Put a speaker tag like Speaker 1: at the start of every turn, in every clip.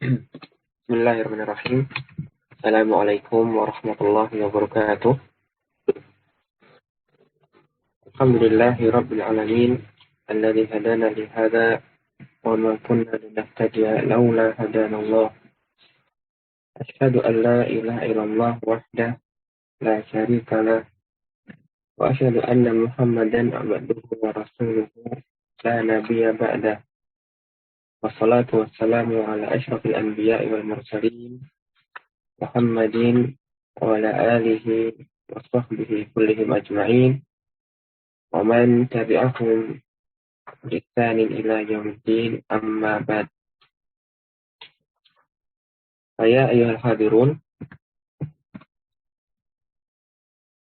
Speaker 1: Bismillahirrahmanirrahim. Assalamualaikum warahmatullahi wabarakatuh. Alhamdulillahi rabbil alamin. Alladhi hadana lihada wa ma kunna linahtadiya laula hadana Allah. Ashhadu an la ilaha illallah wahdah la syarika lah wa ashhadu anna Muhammadan abduhu wa rasuluhu la nabiyya ba'dah. Wassalatu wassalamu ala asyrafil anbiya'i wal mursalin Muhammadin wa ala alihi wa sahbihi kullihim ajma'in wa man tabi'ahum bi'ihsanin ila yaumiddin amma ba'd. Ya ayyuhal hadirun,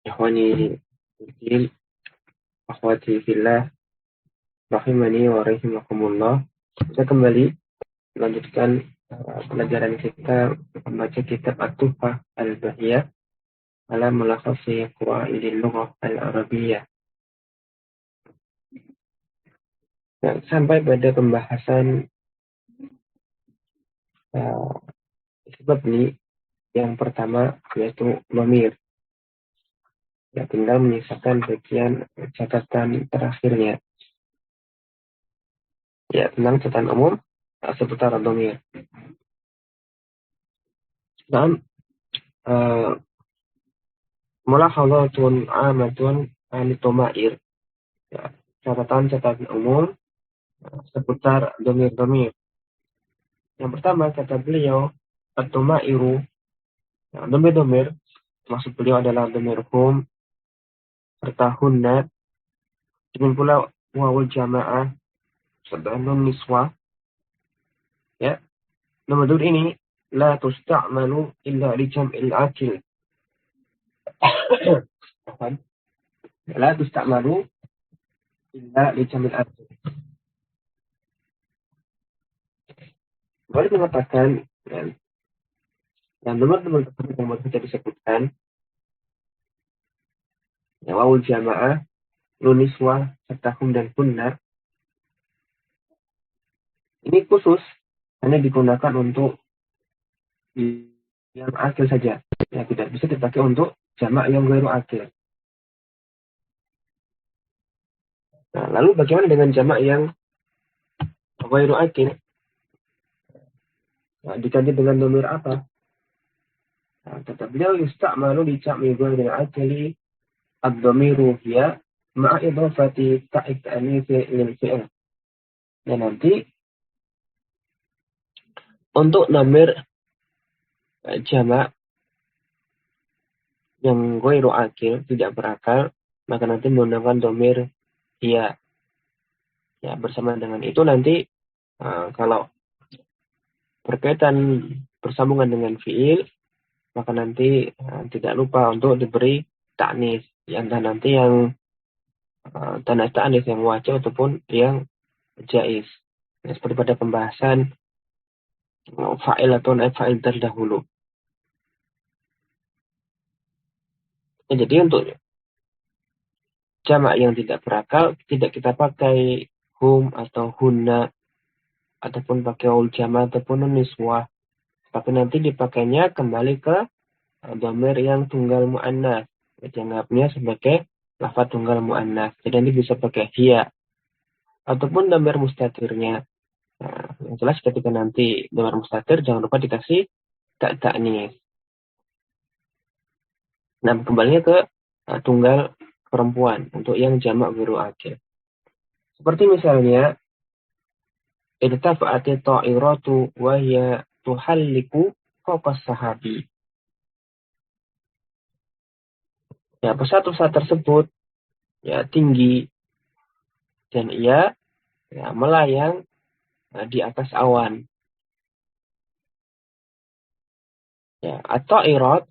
Speaker 1: ikhwani fiddin, akhwati fillah, rahimani wa rahimakumullah. Kita kembali melanjutkan pelajaran kita membaca kitab At-Tuhfah Al-Bahiyah ala mulakhasi qawaidil lughah al-arabiyyah. Nah, sampai pada pembahasan sebab ini yang pertama yaitu dhamir. Ya, tinggal menyisakan bagian catatan terakhirnya. Ya, tentang catatan umum seputar dhamir. Dan mulahadhatun amatun an-dhamair. Ya, catatan umum seputar dhamir-dhamir. Yang pertama kata beliau ad-dhamairu. Ya, dhamir-dhamir maksud beliau adalah dhamir hum serta hunna, demikian pula wawul jamaah serta nun niswah. Ya, nomor ini la tusta'malu illa li jam'il akil. La tusta'malu illa li jam'il akil. Boleh mengatakan yang nomor-nomor tersebut yang baru saja disebutkan, ya, wawul jamaah, nun niswah serta hum dan hunna, ini khusus hanya digunakan untuk yang akil saja. Ya, tidak bisa dipakai untuk jamak yang ghairu akil. Nah, lalu bagaimana dengan jamak yang ghairu akil? Nah, diganti dengan dhamir apa? Nah, kata beliau yusta'malu li jam'i ghairil akili ad-dhamiru hiya ma'a idhafati ta'id ta'nits lil fi'l. Dan nanti untuk dhamir jamak yang ghairu akil, tidak berakal, maka nanti menggunakan dhamir hiya. Ya, bersama dengan itu nanti kalau berkaitan bersambungan dengan fi'il, maka nanti tidak lupa untuk diberi ta'nis, antara nanti yang tanda ta'nis yang wajib ataupun yang jaiz. Ya, seperti pada pembahasan fa'il atau naib fa'il terdahulu. Ya, jadi untuk jamak yang tidak berakal tidak kita pakai hum atau hunna ataupun pakai ul jamak ataupun niswah, tapi nanti dipakainya kembali ke dhamir yang tunggal mu'annas, dianggapnya sebagai lafaz tunggal mu'annas. Jadi nanti bisa pakai hiya ataupun dhamir mustatirnya. Nah, yang jelas ketika nanti dhamir mustatir jangan lupa dikasih ta'nis. Nah, kembalinya ke tunggal perempuan untuk yang jamak ghairu akil. Seperti misalnya irtafa'ati ta'iratu wa hiya tuhalliku fawqa sahabi. Ya, pesawat tersebut ya tinggi dan ia melayang di atas awan. Ya, at-ta'irat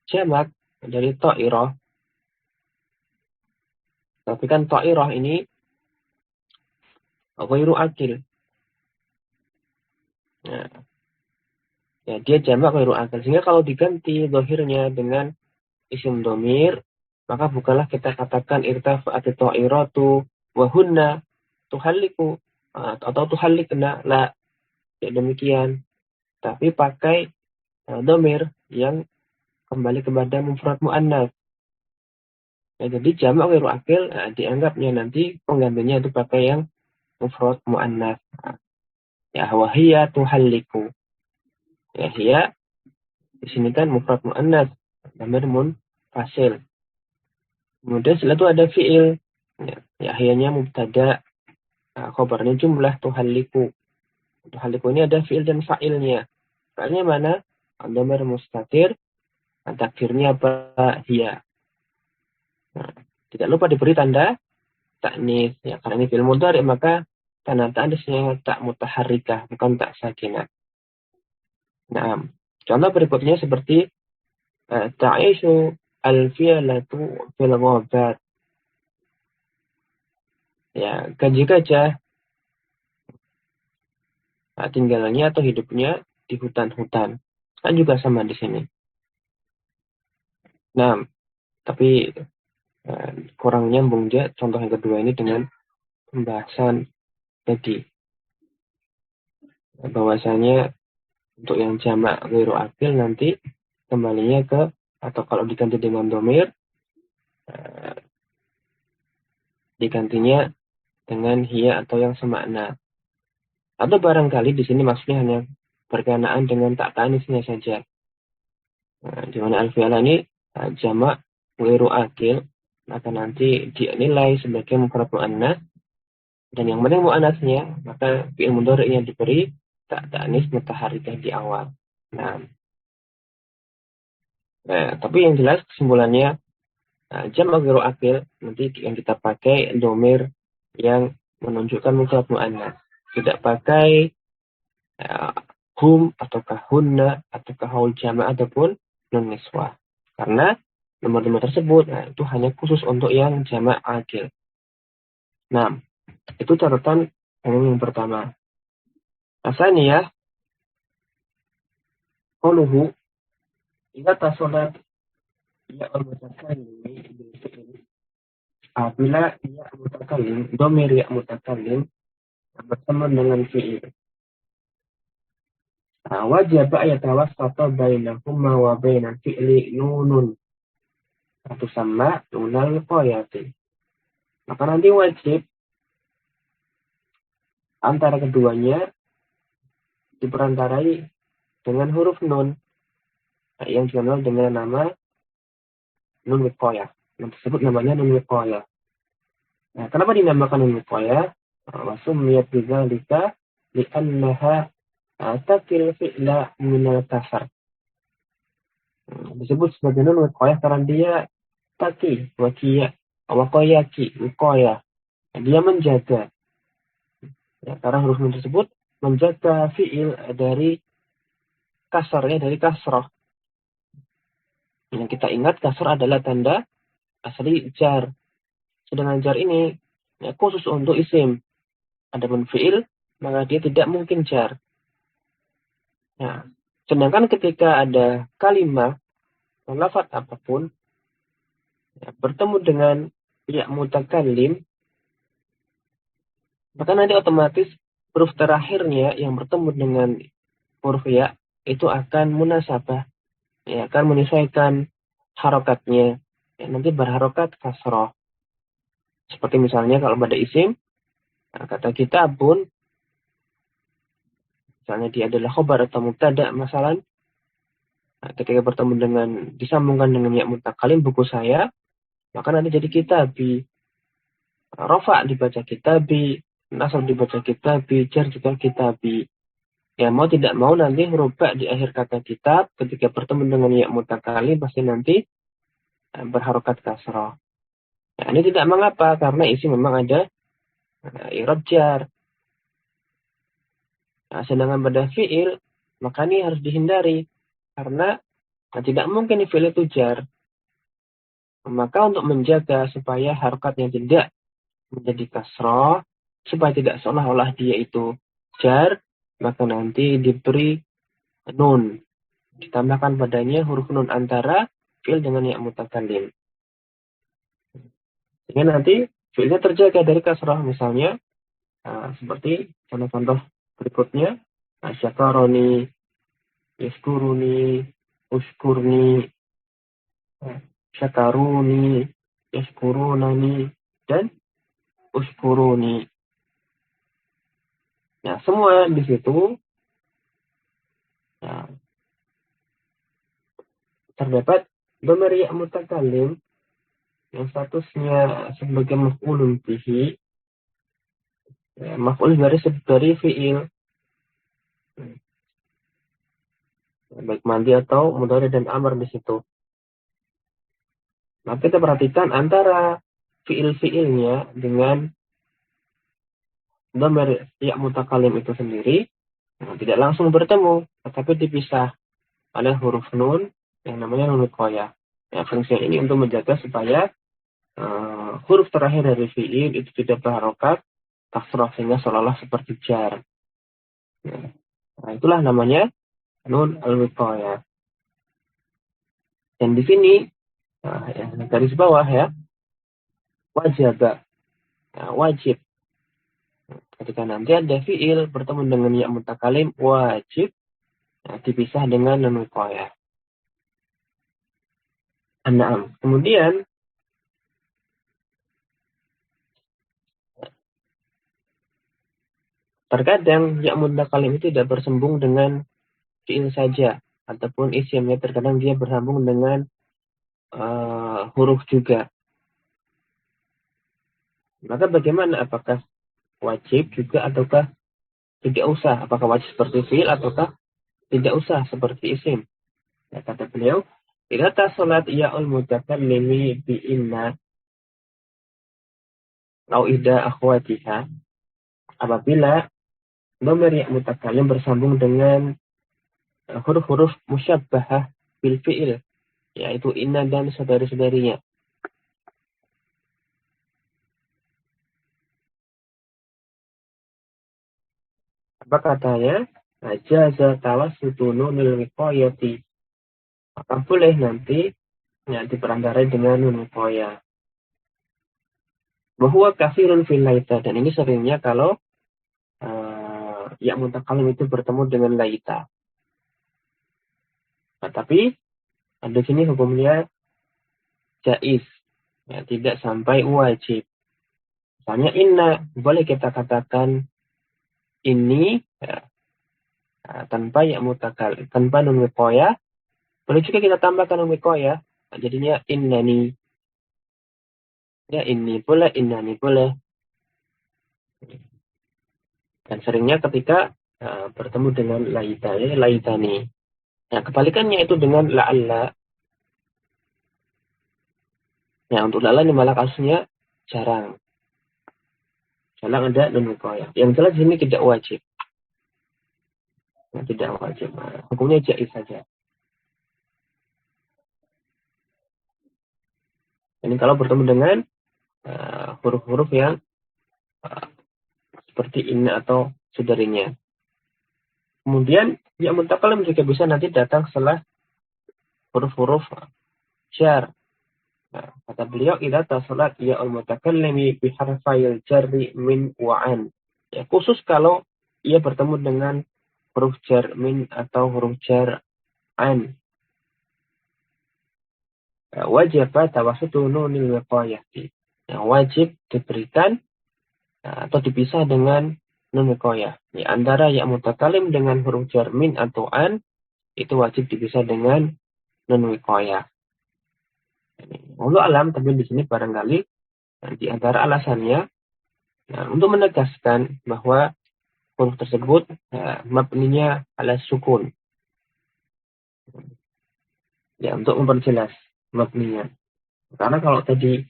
Speaker 1: jamak dari ta'irah. Tapi kan ta'irah ini ghairu akil. Nah, ya, dia jamak ghairu akil. Sehingga kalau diganti zahirnya dengan isim dhamir, maka bukanlah kita katakan irtafa'ati ta'iratu wa hunna tuhalliku atau tuhallikna, la, ya demikian. tapi pakai dhamir yang kembali kepada mufrad muannas. Ya, jadi jamak ghairu akil dianggapnya nanti penggantinya itu pakai yang mufrad muannas. Ya, wahia tuhalliku. Ya, hiya di sini kan mufrad muannas, dhamir munfasil. Kemudian setelah itu ada fiil. Ya, hiyanya mubtada. Khobarnya jumlah tuhalliku. Tuhalliku ini ada fiil dan fa'ilnya. Fa'ilnya mana? Dhamir mustatir. Takdirnya apa? Hiya. Nah, tidak lupa diberi tanda taknis. Ya, karena ini fiil mudhari maka tanda taknisnya tak mutaharrikah, bukan tak sakinah. Nah, contoh berikutnya seperti ta'ishu al-fi'latu fil ghabat. Ya, gajah-gajah tinggalnya atau hidupnya di hutan-hutan. Kan juga sama di sini. Nah, tapi kurang nyambung dia contoh yang kedua ini dengan pembahasan tadi. Bahwasanya untuk yang jamak ghairu akil nanti kembalinya ke, atau kalau diganti dengan dhamir digantinya dengan hiya atau yang semakna. Atau barangkali di sini maksudnya hanya berkenaan dengan tak tanisnya saja. Di mana al-fi'la ini jamak ghairu akil, maka nanti dinilai sebagai mufrad muannas, dan yang penting muannasnya, maka fi'il mudhari'nya diberi tak tanis mutaharrikah di awal. Nah, tapi yang jelas kesimpulannya jamak ghairu akil nanti yang kita pakai dhamir yang menunjukkan mufrad muannas. Tidak pakai hum ataukah hunna ataukah haul jamak ataupun nun niswah. Karena nomor-nomor tersebut itu hanya khusus untuk yang jamak akil. Nah, itu catatan yang pertama. Asalnya qauluhu idza tasalat ya al-mutakallim bil fi'l. Apabila ya mutakallim, dhamir ya mutakallim bertemu dengan fi'il. Wajib yatawassata bainahuma wa bainal fi'li nunun. Atau sama nunal wiqayati. Maka nanti wajib antara keduanya diperantarai dengan huruf nun yang dikenal dengan nama nun wiqayah. Yang tersebut namanya nun wiqayah. Nah, kenapa dinamakan nun wiqayah? Wa summiyat bidzalika li'annaha takil fi'la minal kasar. Disebut sebagai nun wiqayah karena dia taki, waqayaki, wiqayah. Dia menjaga. Ya, karena huruf nun tersebut menjaga fi'il dari kasarnya, dari kasrah. Yang kita ingat kasrah adalah tanda asli jar. Sedangkan jar ini khusus untuk isim. Adapun fi'il maka dia tidak mungkin jar. Nah, sedangkan ketika ada kalimat lafaz apapun bertemu dengan ya mutakallim, maka nanti otomatis huruf terakhirnya yang bertemu dengan huruf ya itu akan munasabah, ya akan menyesuaikan harokatnya, ya, nanti berharokat kasroh. Seperti misalnya kalau pada isim, kata kitabun, misalnya dia adalah khobar atau mubtada, masalah ketika bertemu dengan disambungkan dengan ya mutakallim buku saya, maka nanti jadi kitabi. Rafa dibaca kitabi, nasab dibaca kitabi, jar juga kitabi. Ya mau tidak mau nanti huruf ba di akhir kata kitab ketika bertemu dengan ya mutakallim pasti nanti berharokat kasrah. Nah, ini tidak mengapa karena isi memang ada i'rab jar. Nah, sedangkan pada fi'il maka ini harus dihindari karena tidak mungkin fi'il itu jar. Maka untuk menjaga supaya harokatnya tidak menjadi kasrah, supaya tidak seolah-olah dia itu jar, maka nanti diberi nun, ditambahkan padanya huruf nun antara fi'il dengan ya mutakallim. Sehingga nanti fi'ilnya terjaga dari kasrah. Misalnya seperti contoh-contoh berikutnya, syakaroni, yaskuruni, uskurni, syakaruni, yaskurunani, dan uskuruni. Nah, semua di situ nah, terdapat dhamir ya mutakalim yang statusnya sebagai maf'ulun bihi, ya, maf'ul dari fi'il, baik madi atau mudhari dan amr di situ. Nah, kita perhatikan antara fi'il-fi'ilnya dengan dhamir ya mutakalim itu sendiri, nah, tidak langsung bertemu, tetapi dipisah oleh huruf nun yang namanya nun wiqayah. Ya, fungsi ini untuk menjaga supaya huruf terakhir dari fi'il itu tidak berharokat kasrah sehingga seolah-olah seperti jar. Ya. Nah, itulah namanya nun al-wiqayah. Dan di sini ya, garis bawah ya, wajib. Nah, wajib. Ketika nanti ada fi'il bertemu dengan ya mutakalim, wajib dipisah dengan nun wiqayah. An-Na'am. Kemudian terkadang ya mutakalim itu tidak bersambung dengan fi'il saja ataupun isimnya, terkadang dia bersambung dengan huruf juga. Maka bagaimana? Apakah wajib juga ataukah tidak usah? Apakah wajib seperti fi'il ataukah tidak usah seperti isim? Ya, kata beliau, idza tasalat ya'ul mutakallimi bi inna au ida akhwatiha, apabila dhamir ya mutakallim bersambung dengan huruf-huruf musyabbahah bil fi'il, yaitu inna dan saudari-saudarinya. Apa katanya? Jaza tawassutu nunil wiqayati. Maka boleh nanti ya, diperantarai dengan nun wiqayah. Bahwa kafirun fil laita, dan ini seringnya kalau ya mutakallim itu bertemu dengan laita. Nah, tapi di sini hukumnya jaiz, ya, tidak sampai wajib. Misalnya inna, boleh kita katakan ini ya, tanpa ya mutakal, tanpa nun wiqayah. Boleh juga kita tambahkan nun wiqayah, jadinya innani. Ya ini boleh, innani boleh. Dan seringnya ketika bertemu dengan laita, ya, laitani. Nah, kebalikannya itu dengan la'alla. Ya, untuk la'alla ini malah kasusnya jarang. Jarang ada nun wiqayah. Yang jelas ini tidak wajib. Tidak wajib. Hukumnya jaiz saja. Ini kalau bertemu dengan huruf-huruf yang seperti ini atau saudarinya. Kemudian ya mutakalim juga bisa nanti datang setelah huruf-huruf jar. Nah, kata beliau, idza tasalat ya al-mutakallimi bi harfayil jarri min wa an. Ya, khusus kalau ia bertemu dengan huruf jar min atau huruf jar an. Wajib tawassutu nunil wiqayati. Yang wajib diberikan atau dipisah dengan nun wiqayah. Ya, antara ya mutakalim dengan huruf jar min atau an itu wajib dipisah dengan nun wiqayah. Allah alam, tapi di sini barangkali di antara alasannya untuk menegaskan bahwa huruf tersebut mabninya ala sukun. Ya, untuk memperjelas mabninya. Karena kalau tadi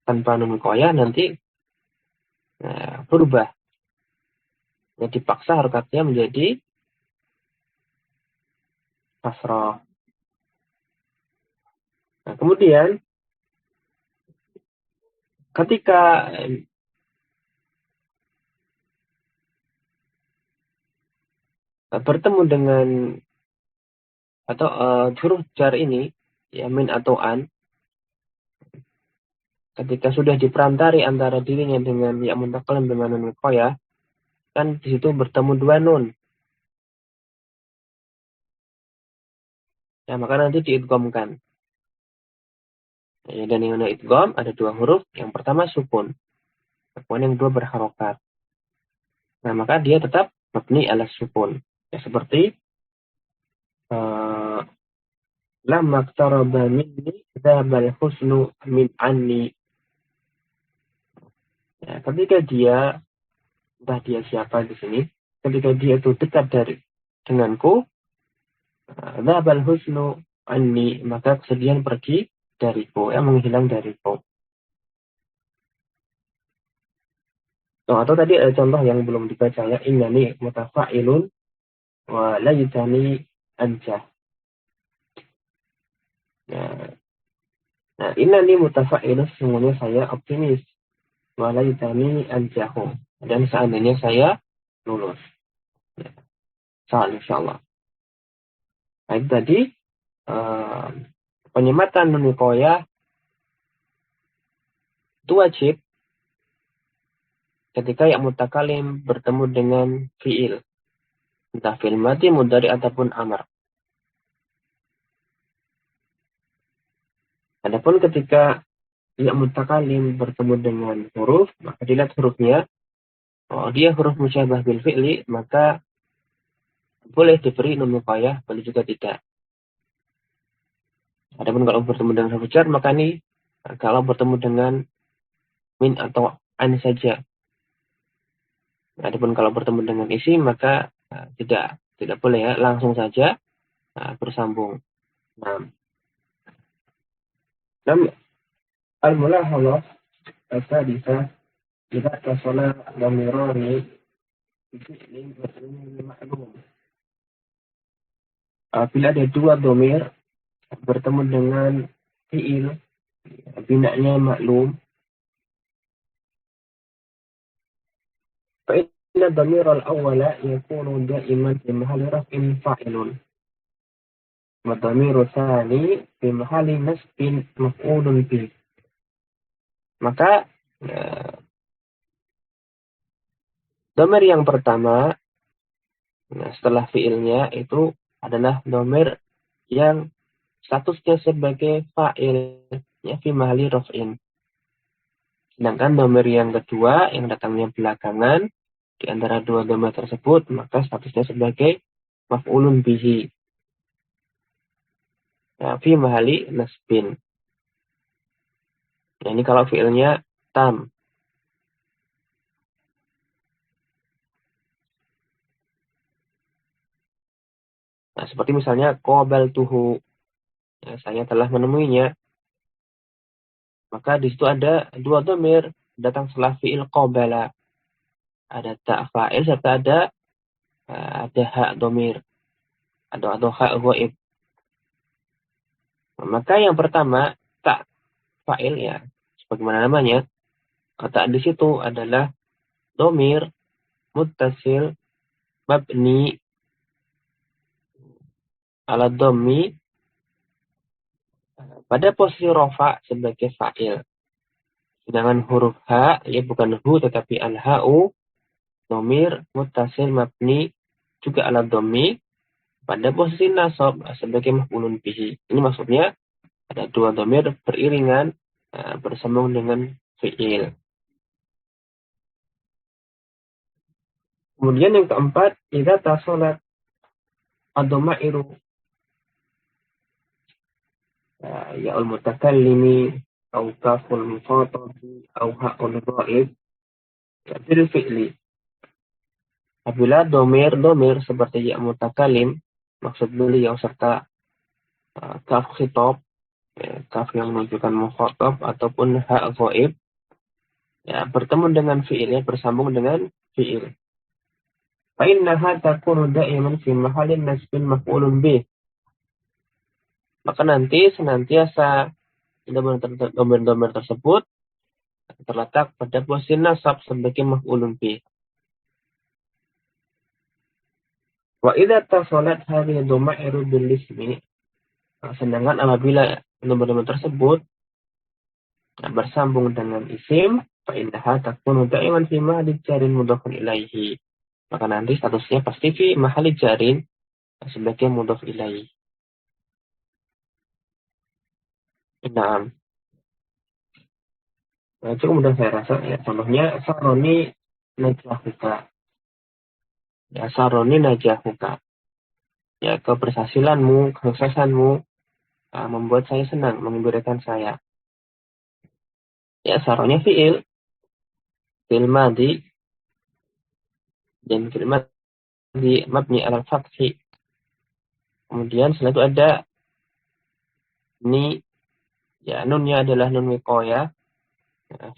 Speaker 1: tanpa nun wiqayah nanti berubah. Ya, dipaksa harokatnya menjadi kasrah. Nah, kemudian ketika bertemu dengan atau huruf jar ini, ya min atau an, ketika sudah diperantari antara dirinya dengan ya mutakalim dengan nun wiqayah, kan di situ bertemu dua nun. Ya, maka nanti diidghamkan. Ya, dan yang idgham ada dua huruf. Yang pertama sukun. Kemudian yang kedua berharokat. Nah, maka dia tetap mabni ala sukun. Ya, seperti lamma iqtaraba minni dzhabal husnu min anni. Ya, ketika dia, entah dia siapa di sini, ketika dia itu dekat dari denganku, dzhabal husnu anni, maka kesedihan pergi dariku, yang menghilang dariku. Atau tadi ada contoh yang belum dibaca ya, innani mutafa'ilun wa laitani anjah. Nah, innani mutafa'ilun, sesungguhnya saya optimis, wa laitani anjahu, dan seandainya saya lulus. Ya, salah insyaallah. Baik, tadi penyematan nun wiqayah itu wajib ketika yang mutakalim bertemu dengan fiil, entah fiil madi, mudhari ataupun amar. Adapun ketika yang mutakalim bertemu dengan huruf, maka dilihat hurufnya. Oh, dia huruf musyabah bil fi'li, maka boleh diberi nun wiqayah, boleh juga tidak. Adapun kalau bertemu dengan huruf jar, maka ini kalau bertemu dengan min atau an saja. Adapun kalau bertemu dengan isim, maka tidak boleh ya, langsung saja bersambung. Nah, al-mulahadhah as-sadisah idza tasala dhamirani fi fi'lin ma'lum. Bila ada dua dhamir bertemu dengan fi'il, binanya maklum, فإن الضمير الأول يكون دائما في محل رفع فاعل والضمير الثاني في محل نصب مفعول به. Maka dhamir yang pertama setelah fiilnya itu adalah dhamir yang statusnya sebagai fa'il, ya, fi mahalli raf'in. Sedangkan dhamir yang kedua yang datangnya belakangan di antara dua dhamir tersebut, maka statusnya sebagai maf'ulun bihi, ya, fi mahalli nasbin. Nah, ini kalau fiilnya tam. Nah, seperti misalnya qabaltuhu, ya, saya telah menemuinya. Maka di situ ada dua dhamir datang setelah fiil qabala. Ada ta fa'il serta ada hak dhamir atau hak ghaib. Maka yang pertama ta fa'il, ya, sebagaimana namanya, kata di situ adalah dhamir muttasil mabni ala dhammi pada posisi rafa sebagai fa'il. Sedangkan huruf ha, ya, bukan hu tetapi al-ha'u, dhamir muttasil mabni juga ala dhammi pada posisi nasab sebagai maf'ulun bihi. Ini maksudnya ada dua dhamir beriringan bersambung dengan fi'il. Kemudian yang keempat, idza tasalat ad-dhamairu ya'ul mutakallimi au kaful mukhatabi au ha'ul ghaib bil fi'li. Apabila domir seperti ya mutakalim, maksud beliau, serta kaf khitab, ya, kaf yang menunjukkan mukhatab ataupun hak ghaib, ya, bertemu dengan fi'il, ya, bersambung dengan fi'il. Fa innaha takunu da'iman fi mahallin nasbin maf'ulun bih. Maka nanti senantiasa domir tersebut terletak pada posisi nasab sebagai maf'ulun bih. Wa idza tasalat hadhihi dhamairu bil ismi, sedangkan apabila nomor-nomor tersebut bersambung dengan isim, fa innaha takunu da'iman fi mahalli jarin mudhafun ilaihi. Maka nanti statusnya pasti fi mahalli jarin sebagai mudhaf ilaihi. Nah, cukup mudah saya rasa ya. Contohnya saroni najahuka. Ya, saroni najahuka. Ya, keberhasilanmu, kesuksesanmu membuat saya senang, menggembirakan saya. Ya, saronya fi'il madi, dan fi'il madi mabni ala fathi. Kemudian setelah itu ada ni, ya nunnya adalah nun wiqayah,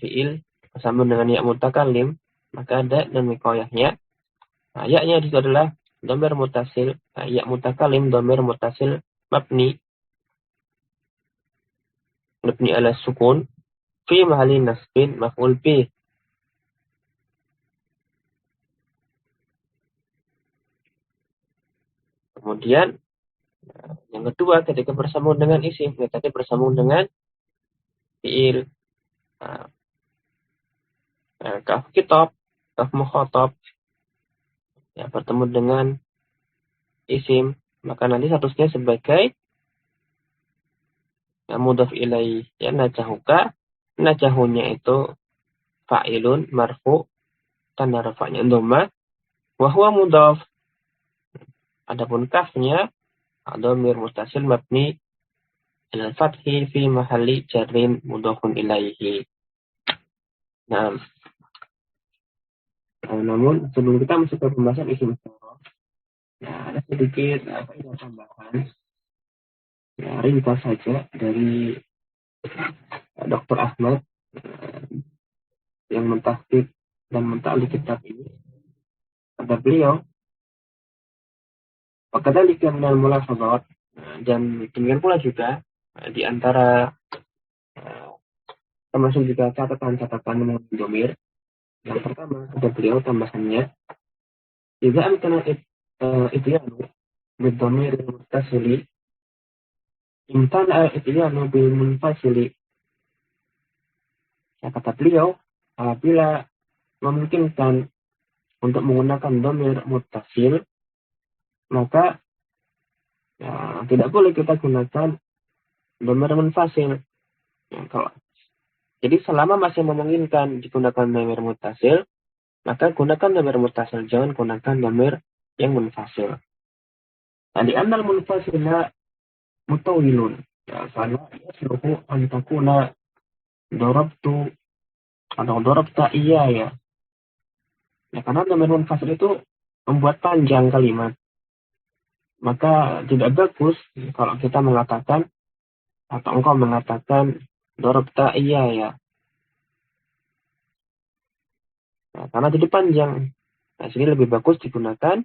Speaker 1: fi'il bersambung dengan ya mutakalim, maka ada nun wiqayahnya. Nah, ya-nya itu adalah dhamir mutasil, ya mutakalim dhamir mutasil mabni ala sukun fi mahalli nasbin maf'ul bih. Kemudian yang kedua ketika bersambung dengan isim, tadi bersambung dengan fi'il, kaf kitab, kaf mukhatab, ya bertemu dengan isim, maka nanti statusnya sebagai mudhaf ilaih. Ya, najahuka, najahunya itu fa'ilun marfu, tanda rafa'nya dhamma, wa huwa mudhaf. Adapun kafnya dhamir muttasil mabni ala fathi fi mahalli jarrin mudhafun ilaihi. Nah, namun sebelum kita masuk ke pembahasan isim isyarah, ada sedikit tambahan, ringkas saja dari Dr. Ahmad yang mentahqiq dan menta'liq kitab ini. Kata beliau, wakadzalika minal mulahadzat, dan demikian pula juga di antara termasuk juga catatan-catatan mengenai dhamir. Yang pertama, kata beliau tambahannya, idza amkana ityanu bid-dhamir muttasili imtana ityanu bil munfasili. Ya, kata beliau, apabila memungkinkan untuk menggunakan dhamir muttasil, maka tidak boleh kita gunakan dhamir munfasil. Jadi selama masih memungkinkan digunakan dhamir muttasil, maka gunakan dhamir muttasil, jangan gunakan dhamir yang munfasil. Nah, di annal munfasila mutawilun, karena yasluhu an takuna darabtu atau darabta iya ya. Karena dhamir munfasil itu membuat panjang kalimat. Maka tidak bagus kalau kita mengatakan atau engkau mengatakan darabta iya ya. Karena jadi panjang. Nah, sini lebih bagus digunakan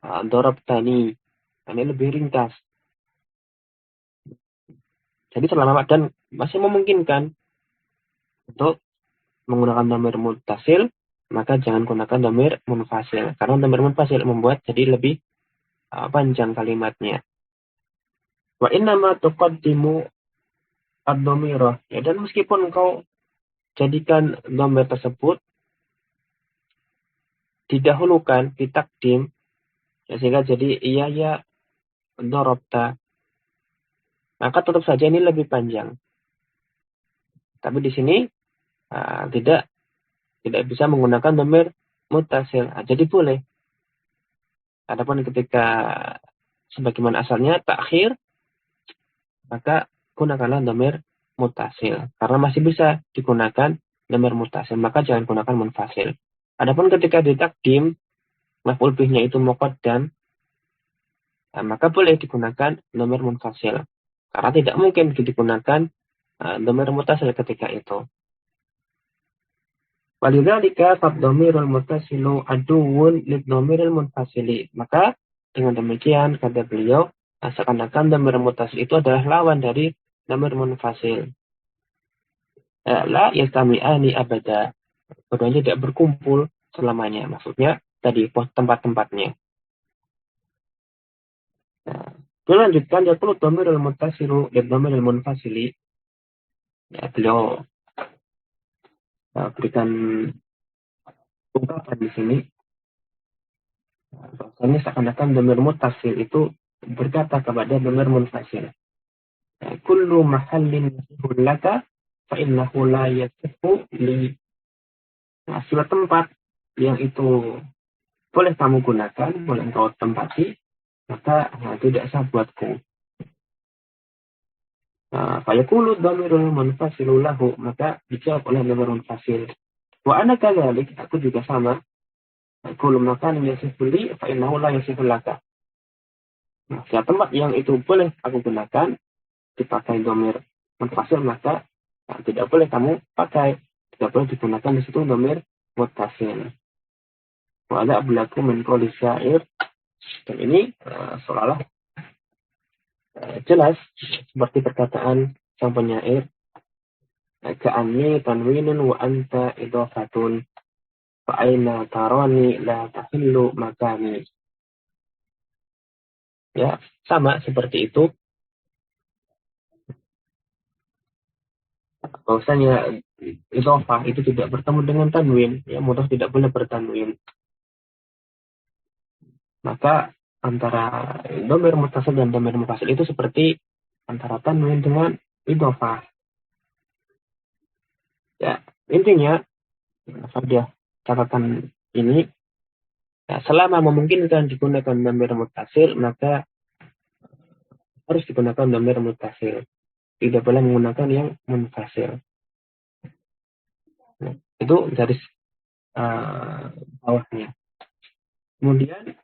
Speaker 1: darabtani. Ini lebih ringkas. Jadi selama dan masih memungkinkan untuk menggunakan dhamir muttasil, maka jangan gunakan dhamir munfasil. Karena dhamir munfasil membuat jadi lebih panjang kalimatnya. Wa innama tuqaddimu ad-dhamirah. Ya, dan meskipun engkau jadikan dhamir tersebut didahulukan, ditakdim, ya, sehingga jadi iya ya darabta, maka tetap saja ini lebih panjang. Tapi di sini tidak bisa menggunakan dhamir muttasil. Jadi boleh. Adapun ketika sebagaimana asalnya takhir, maka gunakanlah dhamir muttasil. Karena masih bisa digunakan dhamir muttasil, maka jangan gunakan munfasil. Adapun ketika ditakdim, maf'ul bihnya itu muqaddam, maka boleh digunakan dhamir munfasil. Karena tidak mungkin digunakan dhamir muttasil ketika itu. Walidzalika fad-dhamirul muttasilu aduwwun lid-dhamiril munfasili. Maka dengan demikian kata beliau, seakan-akan dhamir muttasil itu adalah lawan dari dhamir munfasil. La yastami'ani abada. Keduanya tidak berkumpul selamanya. Maksudnya tadi tempat-tempatnya. Beliau lanjutkan, yaqulu dhamirul muttasilu lid-dhamiril munfasili. Ya, beliau berikan ungkapan di sini. Bahwasanya seakan-akan dhamir muttasil itu berkata kepada dhamir munfasil. kullu mahallin yasihul laka fa innahu la yasihu li. Nah, suatu tempat yang itu boleh kamu gunakan, boleh engkau tempati, maka tidak sah buatku. Fayaqulu dhamirul munfasilu lahu, maka dijawab oleh dhamir munfasil. Wa ana kadzalik, aku juga sama. Kullu makan yasihu li fa innahu la yasihu laka. Nah, setiap tempat yang itu boleh aku gunakan dipakai dhamir munfasil, maka tidak boleh kamu pakai, tidak boleh digunakan di situ dhamir muttasil. Wa ada berlaku min qouli syair, dan ini seolah-olah jelas seperti perkataan sang penyair, ka'anni tanwinun wa anta idhafatun fa aina tarani la tahillu makani. Ya, sama seperti itu. Bahwasanya idhofah itu tidak bertemu dengan tanwin, ya, mudhaf tidak boleh bertanwin. Maka antara dhamir muttasil dan dhamir munfasil itu seperti antara tanwin dengan idhofah. Ya, intinya pada catatan ini, ya, selama memungkinkan digunakan dhamir muttasil, maka harus digunakan dhamir muttasil. Tidak boleh menggunakan yang munfasil. Nah, itu garis bawahnya. Kemudian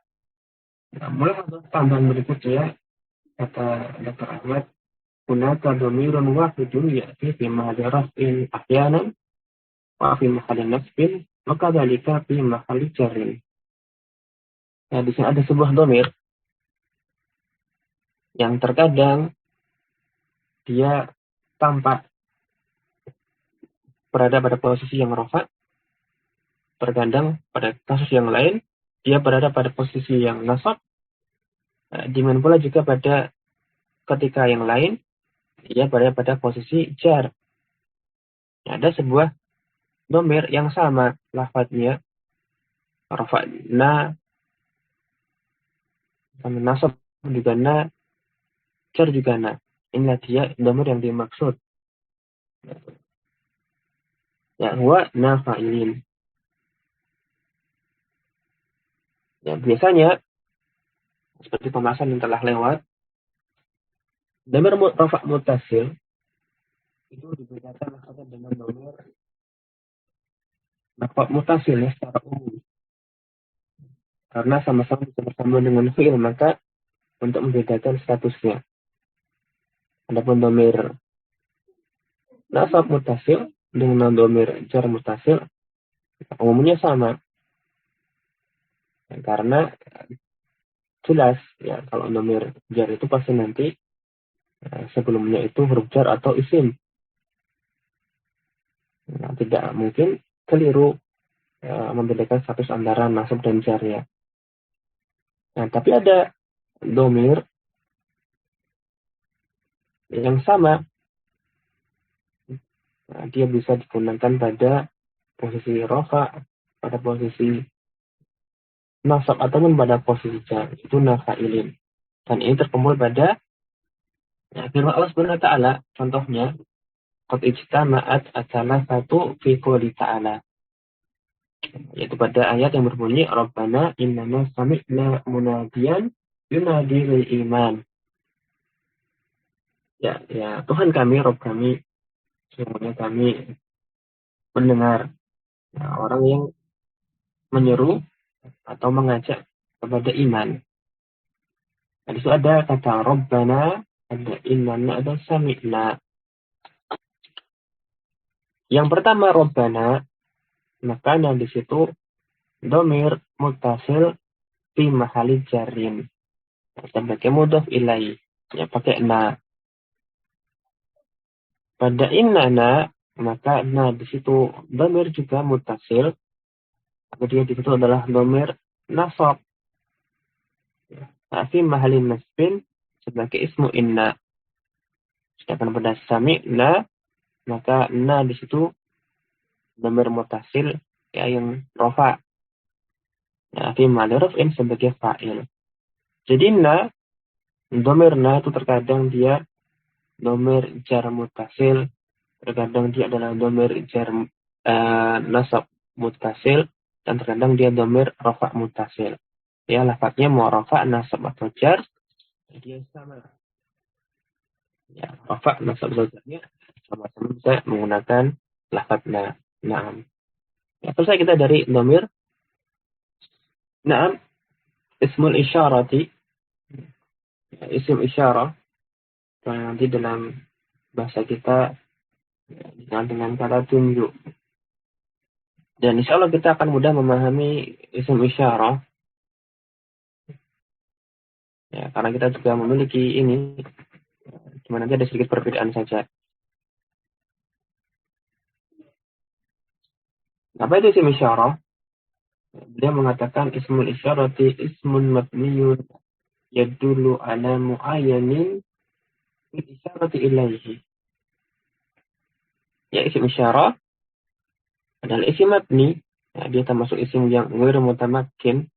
Speaker 1: mulai ada tambahan berikutnya, kata Dr. Ahmad, hunaka dhamirun wahidun ya'ti fi mahalli raf'in ahyanan wa fi mahalli nasbin wa kadzalika fi mahalli jarrin. Nah, di sini ada sebuah dhamir yang terkadang dia tampak berada pada posisi yang rafa', terkadang pada kasus yang lain dia berada pada posisi yang nasab, demikian pula juga pada ketika yang lain dia berada pada posisi jar. Ada sebuah dhamir yang sama lafadznya, rafa'na, nasab juga na, jar juga na. Inilah dia dhamir yang dimaksud. Ya, huwa nafa'ilin. Ya, biasanya seperti pembahasan yang telah lewat, dhamir rafa' muttasil itu dibedakan dengan dhamir rafa' muttasil ya, secara umum. Karena sama-sama bisa bersama dengan fi'il, maka untuk membedakan statusnya. Adapun dhamir nasab muttasil dengan dhamir jar muttasil umumnya sama. Karena jelas ya, kalau dhamir jar itu pasti nanti sebelumnya itu huruf jar atau isim. Nah, tidak mungkin keliru membedakan status antara nasab dan jar ya. Nah, tapi ada dhamir yang sama. Nah, dia bisa digunakan pada posisi rafa', pada posisi nasab, ataupun pada posisi jar. Itu nafa'ilin. Dan ini terkumpul pada firman Allah Subhanahu wa taala, contohnya qad ijtama'at ats-tsalatsatu fi qouli ta'ala. Yaitu pada ayat yang berbunyi Rabbana innana sami'na munadiyan yunadi lil iman. Ya, Tuhan kami, Rabb kami, semuanya kami mendengar orang yang menyeru atau mengajak kepada iman. Nah, di situ ada kata Rabbana, ada innana, ada sami'na. Yang pertama Rabbana, maka di situ dhamir muttasil fi mahalli jarrin. Sebagai mudhaf ilaih, ya pakai na. Pada innana, maka na di situ dhamir juga muttasil. Kemudian di situ adalah dhamir nasab. Fi mahalli nasbin sebagai ismu inna. Sedangkan pada sami'na, maka na di situ dhamir muttasil ya yang rafa'. Ya, fi mahalli raf'in sebagai fa'il. Jadi na, dhamir na itu terkadang dia domir jar muttasil, terkadang dia adalah domir jar nasab muttasil, dan terkadang dia domir rafa muttasil. Ya, lafadznya mau rafa, nasab atau jar, dia sama. Ya, rafa, nasab atau jarnya sama-sama bisa menggunakan lafadz na'am. Ya, selesai kita dari domir. Na'am, ismul isyarati, isim isyarah, nanti dalam bahasa kita dengan kata tunjuk. Dan insya Allah kita akan mudah memahami isim isyarah. Ya, karena kita juga memiliki ini, cuma nanti ada sedikit perbedaan saja. Apa itu isim isyarah? Dia mengatakan ismul isyarati ismun mabniyun yadullu ala mu'ayyanin isyarati ilaihi. Ya, isim isyarah adalah isim mabni. Ya, dia termasuk isim yang ghairu mutamakkin.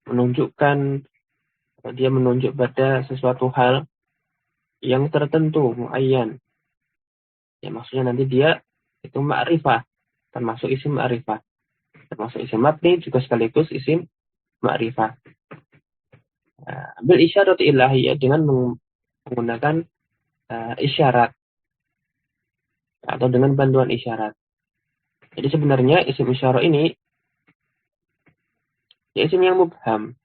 Speaker 1: Menunjukkan, dia menunjuk pada sesuatu hal yang tertentu, muayyan. Ya, maksudnya nanti dia itu ma'rifah, termasuk isim ma'rifah. Termasuk isim mabni juga sekaligus isim ma'rifah. Bil isyarat ilahiyah, dengan menggunakan isyarat atau dengan bantuan isyarat. Jadi sebenarnya isim isyarah ini ya isim yang mubham,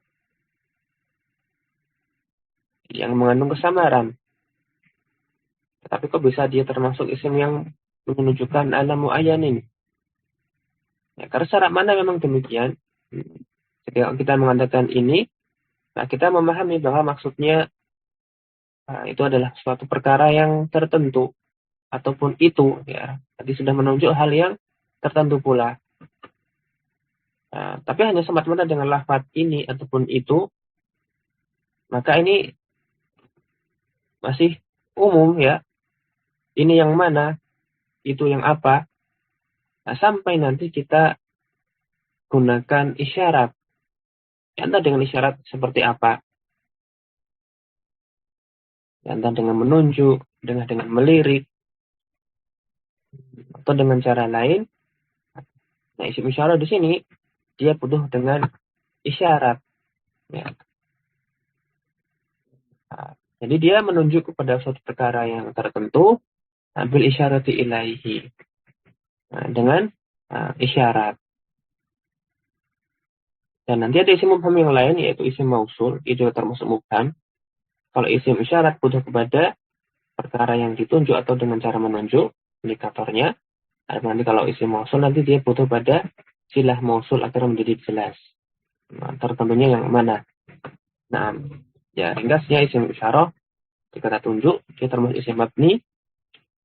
Speaker 1: yang mengandung kesamaran. Tapi kok bisa dia termasuk isim yang menunjukkan ala muayyanin? Ya, karena secara mana memang demikian. Ketika kita mengatakan ini, nah kita memahami bahwa maksudnya itu adalah suatu perkara yang tertentu, ataupun itu, ya, tadi sudah menunjuk hal yang tertentu pula. Tapi hanya semata-mata dengan lafaz ini ataupun itu, maka ini masih umum, ya. Ini yang mana, itu yang apa. Nah, sampai nanti kita gunakan isyarat. Entah dengan isyarat seperti apa. Entah dengan menunjuk, dengan melirik, atau dengan cara lain. Nah, isim isyarat di sini dia butuh dengan isyarat. Ya. Nah, jadi dia menunjuk kepada suatu perkara yang tertentu, ambil isyarati ilaihi. Nah, dengan isyarat. Dan nanti ada isim mubham yang lain, yaitu isim mausul, itu juga termasuk mubham. Kalau isim isyarat butuh kepada perkara yang ditunjuk atau dengan cara menunjuk, indikatornya. Nanti kalau isim mausul, nanti dia butuh pada silah mausul agar menjadi jelas. Nah, tertentunya yang mana? Nah, ya ringkasnya isim isyarah, kata tunjuk, dia termasuk isim mabni,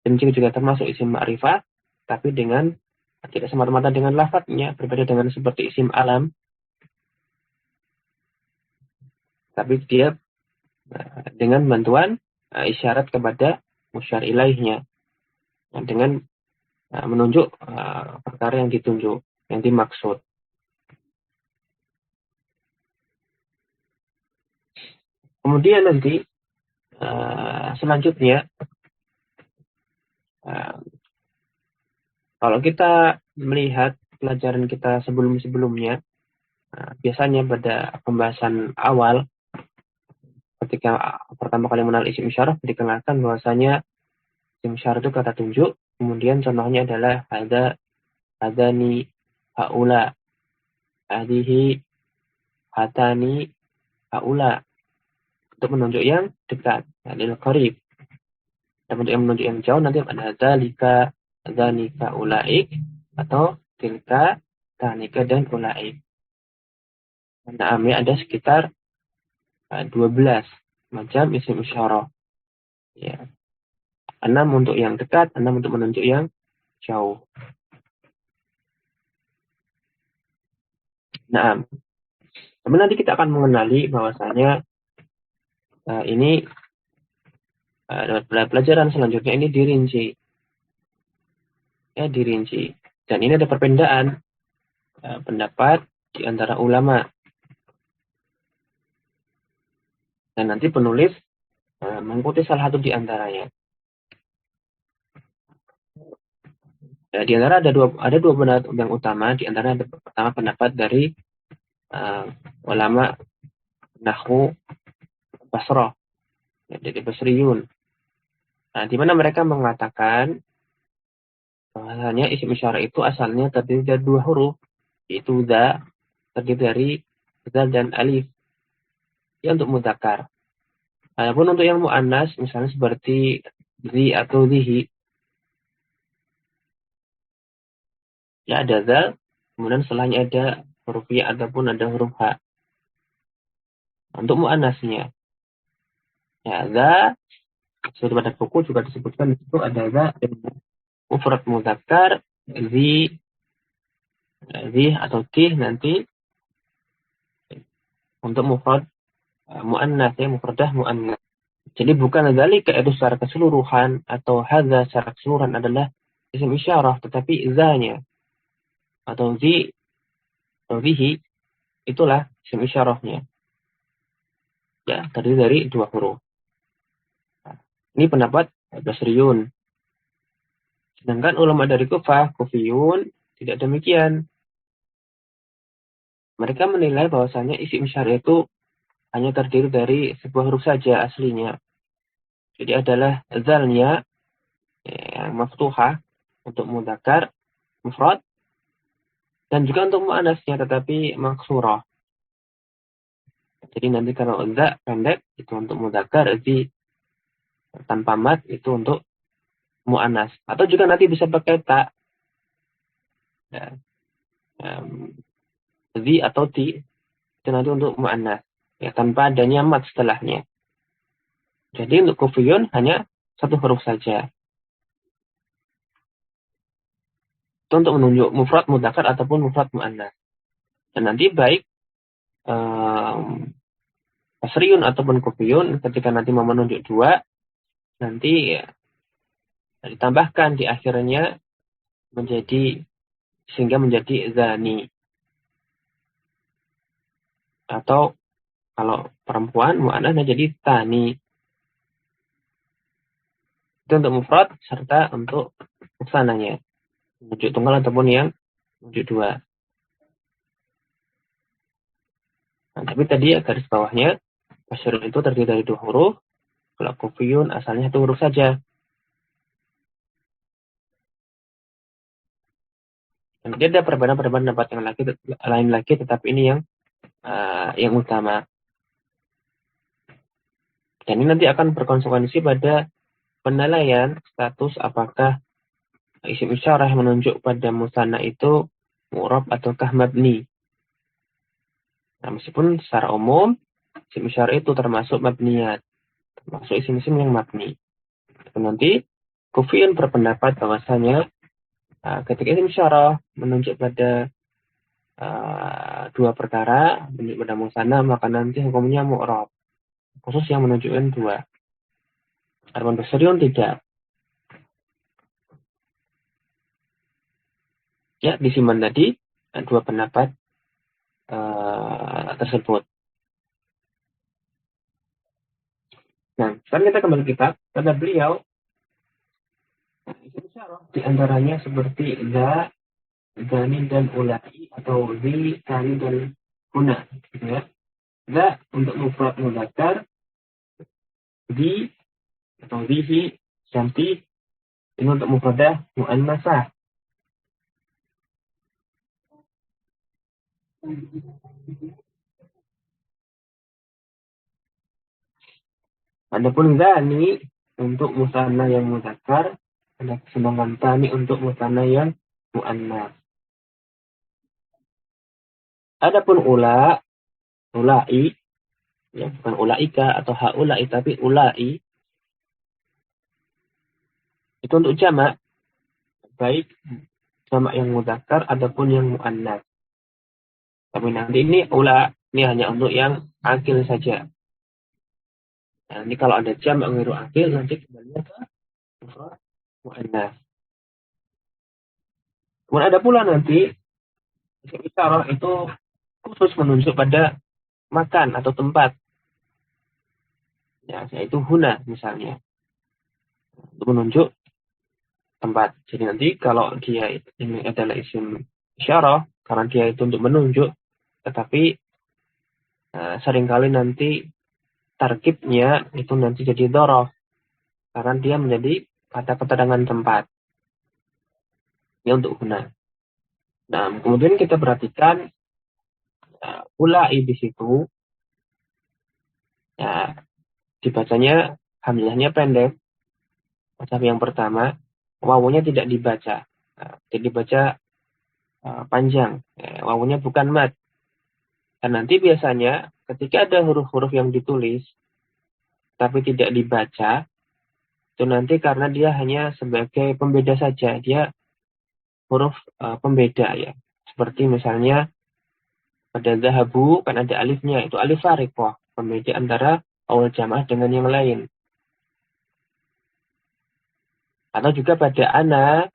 Speaker 1: dan juga termasuk isim ma'rifah, tapi dengan tidak semata-mata dengan lafadznya, berbeda dengan seperti isim alam. Tapi dia dengan bantuan isyarat kepada musyar ilaihnya, dengan menunjuk perkara yang ditunjuk, yang dimaksud. Kemudian nanti selanjutnya, kalau kita melihat pelajaran kita sebelum-sebelumnya, biasanya pada pembahasan awal, ketika pertama kali mengenal isim isyarah, dikenalkan bahwasanya isim isyarah itu kata tunjuk. Kemudian contohnya adalah hadani, haula, hadihi, hatani, haula. Untuk menunjuk yang dekat, lil qarib. Dan untuk yang menunjuk yang jauh nanti ada dzalika, dzanika, ulaik, atau tilka, tanika, dan ulaik. Nah, ada sekitar 12 macam isim isyarah. Ya. 6 untuk yang dekat, 6 untuk menunjuk yang jauh. Nah, kemudian nanti kita akan mengenali bahwasanya ini pelajaran selanjutnya ini dirinci. Ya, dirinci. Dan ini ada perbedaan pendapat di antara ulama. Dan nanti penulis mengikuti salah satu di antaranya. Ya, di antara ada dua pendapat yang utama. Di antara ada pertama pendapat dari uh, ulama Nahwu Basrah, ya, dari Basriyun. Nah, di mana mereka mengatakan bahwasanya isim isyarah itu asalnya terdiri dari dua huruf, yaitu za, terdiri dari zal dan alif, ya untuk mudzakkar. Adapun untuk yang muannas, misalnya seperti zi atau zihi, ya ada zal, kemudian setelahnya ada huruf ya ataupun ada huruf ha. Untuk muannasnya, ya za, seperti pada buku juga disebutkan di situ ada za dan mufrad mudzakkar, zi atau tih nanti untuk mufrad muannas, ya mufradah muannas. Jadi bukan dzalika itu secara keseluruhan atau hadza secara keseluruhan adalah isim isyarah, tetapi za-nya atau zi atau zihi itulah isim isyarahnya. Ya, terdiri dari dua huruf. Nah, ini pendapat Basriyun. Sedangkan ulama dari Kufiyun tidak demikian. Mereka menilai bahwasanya isim isyarah itu hanya terdiri dari sebuah huruf saja aslinya. Jadi adalah zalnya yang maftuhah untuk mudzakkar mufrad dan juga untuk muannasnya tetapi maksurah. Jadi nanti kalau za pendek itu untuk mudzakkar, zi tanpa mat itu untuk muannas. Atau juga nanti bisa pakai ta, ya, zi atau ti itu nanti untuk muannas, ya tanpa adanya mat setelahnya. Jadi untuk kufiyun hanya satu huruf saja. Itu untuk menunjuk mufrad mudzakkar ataupun mufrad muannas. Dan nanti baik Basriyun ataupun Kufiyun ketika nanti mau menunjuk dua, nanti ya, ditambahkan di akhirnya sehingga menjadi zani. Atau kalau perempuan muannasnya jadi tani. Itu untuk mufrad serta untuk mufsananya, menunjuk tunggal ataupun yang menunjuk dua. Nah, tapi tadi garis bawahnya Basriyun itu terdiri dari dua huruf. Kalau Kufiyun asalnya satu huruf saja. Dan dia ada perbedaan pendapat yang lain lagi, tetapi ini yang utama. Dan ini nanti akan berkonsekuensi pada penilaian status apakah isim isyarah yang menunjuk pada musanna itu mu'rab ataukah mabni. Nah, meskipun secara umum isim isyarah itu termasuk mabniyat, termasuk isim-isim yang mabni. Dan nanti Kufiyun berpendapat bahwasanya ketika isim isyarah menunjuk pada dua perkara, menunjuk pada musanna, maka nanti hukumnya mu'rab, khusus yang menunjukkan dua. Adapun Basriyun tidak. Ya, disimpan tadi dua pendapat tersebut. Nah, sekarang kita kembali kitab. Kata beliau, isim isyarah di antaranya seperti za, zani dan ulai atau zi, tani dan guna. Ya. Za untuk mufrad mudzakkar, zi atau zihi, cantik ini untuk mufradah muannasah. Adapun zani untuk musanna yang mudzakkar, sedangkan tani untuk musanna yang muannas. Adapun ulai, ya bukan ulaika atau haulai tapi ulai itu untuk jamak, baik jamak yang mudzakkar ataupun yang muannas. Tapi nanti ini ini hanya untuk yang akil saja. Nah, ini kalau ada jamak ghairu akil nanti kembalinya ke mufrad muannas. Kemudian ada pula nanti isim isyarah itu khusus menunjuk pada makan atau tempat. Ya, yaitu huna misalnya, untuk menunjuk tempat. Jadi nanti kalau dia ini adalah isim isyarah, karena dia itu untuk menunjuk, tetapi seringkali nanti tarkibnya itu nanti jadi dhorof, karena dia menjadi kata keterangan tempat. Ya untuk huna. Nah, kemudian kita perhatikan ulai di situ, ya, dibacanya hamzahnya pendek. Macam yang pertama, wawunya tidak dibaca. Tidak dibaca panjang. Wawunya bukan mad. Dan nanti biasanya ketika ada huruf-huruf yang ditulis tapi tidak dibaca, itu nanti karena dia hanya sebagai pembeda saja. Dia huruf pembeda ya. Seperti misalnya pada zahabu kan ada alifnya, itu alif farikoh, pembeda antara awal jamaah dengan yang lain. Atau juga pada ana,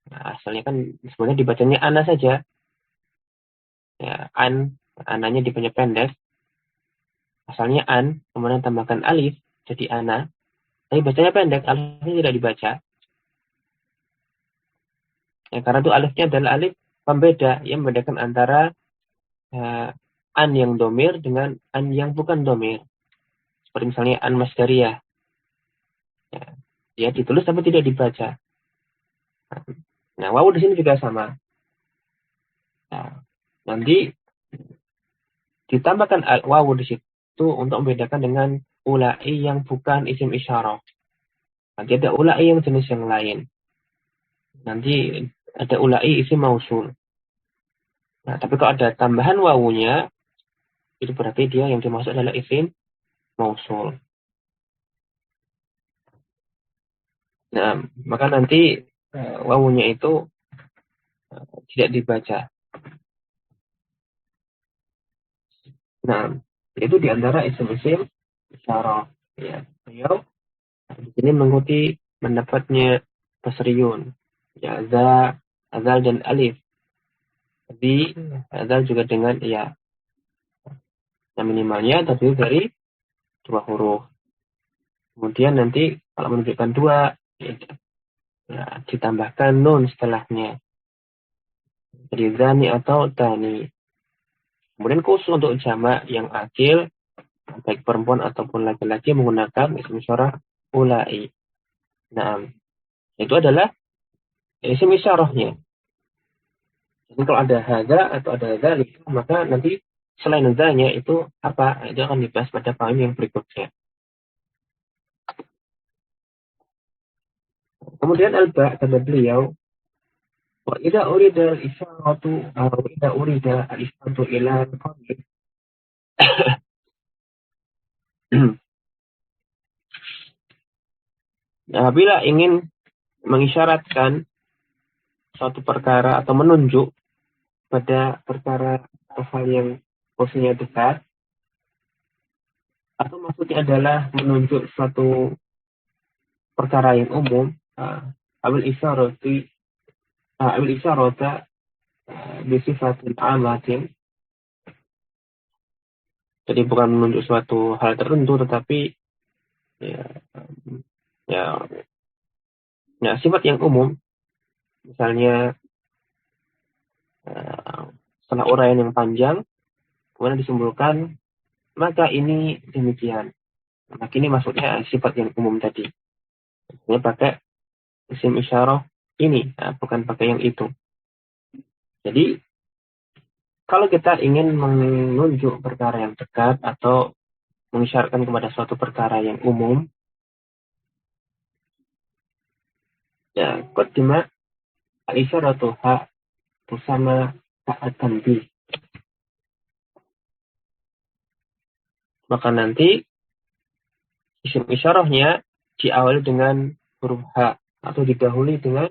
Speaker 1: nah, asalnya kan sebenarnya dibacanya ana saja. Ya, ananya dibacanya pendek. Asalnya an, kemudian tambahkan alif, jadi ana. Tapi bacanya pendek, alifnya tidak dibaca. Ya, karena itu alifnya adalah alif pembeda yang membedakan antara an yang domir dengan an yang bukan domir. Seperti misalnya an masdariyah. Ya, dia ditulis tapi tidak dibaca. Nah, wawu di sini juga sama. Nah, nanti ditambahkan wawu di situ untuk membedakan dengan ulai yang bukan isim isyarah. Nanti ada ulai yang jenis yang lain. Nanti ada ulai isim mausul. Nah, tapi kalau ada tambahan wawunya, itu berarti dia yang dimaksud adalah isim mausul. Nah, maka nanti wawunya itu tidak dibaca. Nah, itu diantara isim-isim isyarah. Ya, beliau di sini mengikuti pendapatnya Basriyun. Ya, azal dan alif. Jadi, azal juga dengan ya, yang minimalnya terdiri dari dua huruf. Kemudian nanti kalau menunjukkan dua, ya, ditambahkan nun setelahnya. Jadi zani atau tani. Kemudian khusus untuk jamak yang akil, baik perempuan ataupun laki-laki menggunakan isim isyarah ulai. Nah, itu adalah isim isyarahnya. Jadi kalau ada hadza atau ada dzalik, maka nanti selain hadzanya itu apa? Itu akan dibahas pada poin yang berikutnya. Kemudian al-ba kata beliau, wa idza urida al-isyaratu atau idza urida al-isyaratu ila al-qalbi. Nah, apabila ingin mengisyaratkan suatu perkara atau menunjuk pada perkara atau hal yang posisinya dekat, atau maksudnya adalah menunjuk suatu perkara yang umum, awil isyarati awil isyarata bisifatin amatin, jadi bukan menunjuk suatu hal tertentu tetapi ya, ya, ya sifat yang umum, misalnya setelah uraian yang panjang kemudian disimpulkan maka ini demikian. Maka ini maksudnya sifat yang umum tadi. Ini pakai isim isyarah ini, bukan pakai yang itu. Jadi kalau kita ingin menunjuk perkara yang dekat atau mengisyaratkan kepada suatu perkara yang umum, ya qaddima al-isyaratu ha bersama hak tanbih. Maka nanti isim isyarahnya diawali dengan huruf ha atau didahului dengan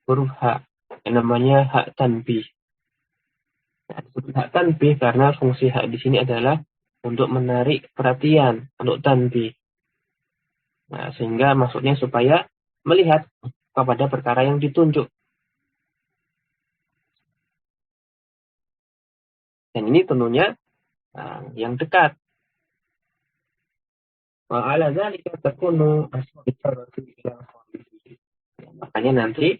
Speaker 1: huruf ha yang namanya hak tanbih. Nah, disebut hak tanbih karena fungsi hak di sini adalah untuk menarik perhatian, untuk tanbih. Nah, sehingga maksudnya supaya melihat kepada perkara yang ditunjuk. Dan ini tentunya yang dekat. Wa ala dzalika takunu asy-syaratu ila khalqihi. Makanya nanti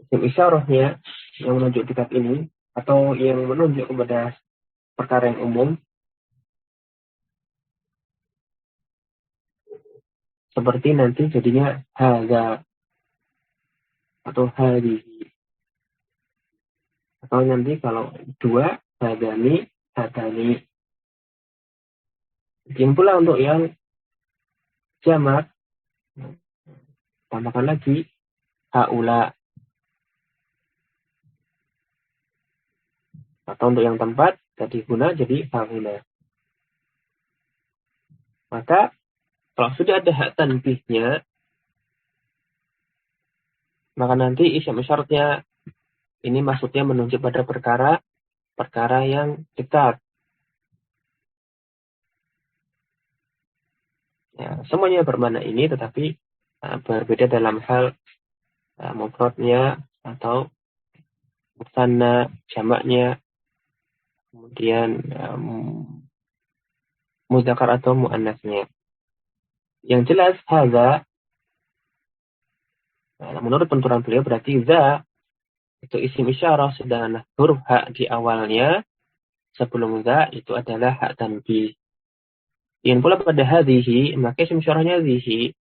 Speaker 1: isim isyarahnya yang menunjuk dekat ini atau yang menunjuk kepada perkara yang umum seperti nanti jadinya hadza atau hadhihi, atau nanti kalau dua hadani hadani. Demikian pula untuk yang jamak tambahkan lagi haula, atau untuk yang tempat tadi guna jadi haula. Maka kalau sudah ada hak tanbihnya, maka nanti isim isyaratnya ini maksudnya menunjuk pada perkara yang dekat. Ya, semuanya bermakna ini, tetapi berbeda dalam hal mufradnya atau musanna, jamaknya, kemudian mudzakar atau muannasnya. Yang jelas hadza, menurut penuturan beliau berarti za itu isim isyarah, sedangkan huruf hak di awalnya sebelum za itu adalah hak tanbih. Yang pula pada hadhihi, maka isim isyarahnya hadhihi